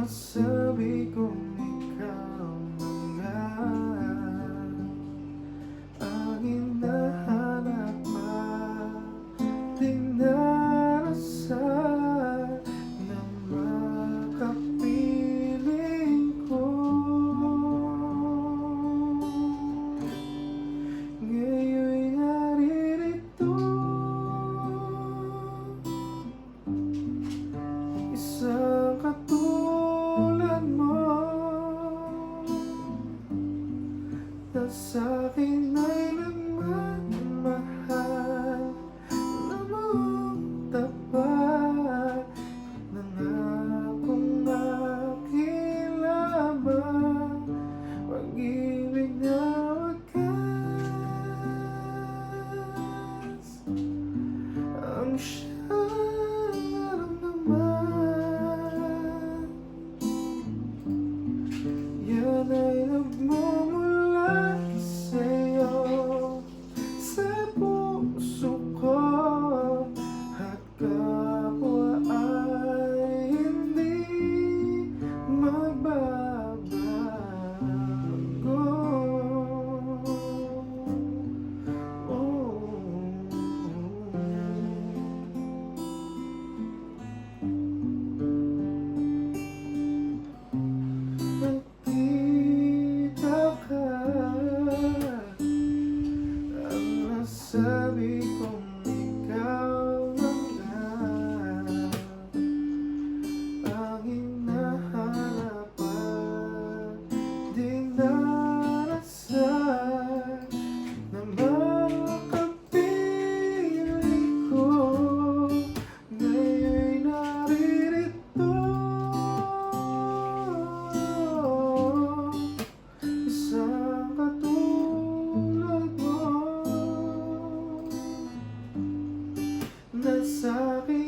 Nasabi kong ikaw na ang hinahanap at dinarasal na makapiling ko. Ngayon'y naririto, isang katulad mo na sa'kin ay nagmamahal, lubog tapat, nangakong makilabang pag-ibig na wagas ang siyang naramdaman. Yan ay nagmumula sa'yo, sa puso ko, at kapwa ay hindi magbabago. Nagkita ka, ang nasabi kong ikaw lang ang hinahanap at dinarasal na makapiling ko. Ngayon'y naririto, isang katulad mo na sa'kin